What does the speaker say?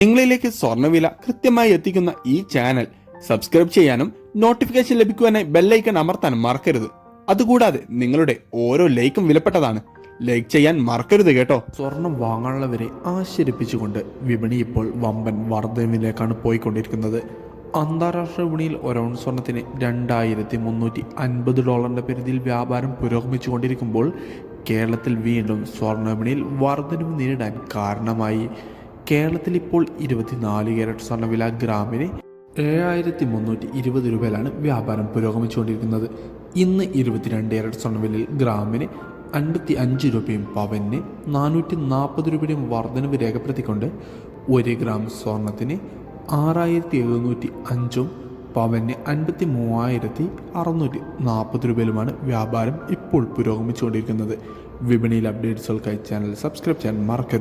നിങ്ങളിലേക്ക് സ്വർണ്ണവില കൃത്യമായി എത്തിക്കുന്ന ഈ ചാനൽ സബ്സ്ക്രൈബ് ചെയ്യാനും നോട്ടിഫിക്കേഷൻ ലഭിക്കുവാനായി ബെല്ലൈക്കൺ അമർത്താനും മറക്കരുത്. അതുകൂടാതെ നിങ്ങളുടെ ഓരോ ലൈക്കും വിലപ്പെട്ടതാണ്. ലൈക്ക് ചെയ്യാൻ മറക്കരുത് കേട്ടോ. സ്വർണം വാങ്ങാനുള്ളവരെ ആശ്ചര്യപ്പിച്ചുകൊണ്ട് വിപണി ഇപ്പോൾ വമ്പൻ വർധനവിലേക്കാണ് പോയിക്കൊണ്ടിരിക്കുന്നത്. അന്താരാഷ്ട്ര വിപണിയിൽ ഒരൗൺ സ്വർണത്തിന് $2,350 പരിധിയിൽ വ്യാപാരം പുരോഗമിച്ചുകൊണ്ടിരിക്കുമ്പോൾ കേരളത്തിൽ വീണ്ടും സ്വർണ്ണ വിപണിയിൽ വർധനവ് നേരിടാൻ കാരണമായി. കേരളത്തിൽ ഇപ്പോൾ 24 ക്യാരറ്റ് സ്വർണ്ണവില ഗ്രാമിന് 7,320 രൂപയിലാണ് വ്യാപാരം പുരോഗമിച്ചുകൊണ്ടിരിക്കുന്നത്. ഇന്ന് 22 ക്യാരറ്റ് സ്വർണ്ണവിലയിൽ ഗ്രാമിന് 55 രൂപയും പവന് 440 രൂപയും വർധനവ് രേഖപ്പെടുത്തിക്കൊണ്ട് 1 ഗ്രാം സ്വർണത്തിന് 6,705 പവന് 53,640 രൂപയിലുമാണ് വ്യാപാരം ഇപ്പോൾ പുരോഗമിച്ചുകൊണ്ടിരിക്കുന്നത്. വിപണിയിൽ അപ്ഡേറ്റ്സുകൾക്കായി ചാനൽ സബ്സ്ക്രൈബ് ചെയ്യാൻ മറക്കരുത്.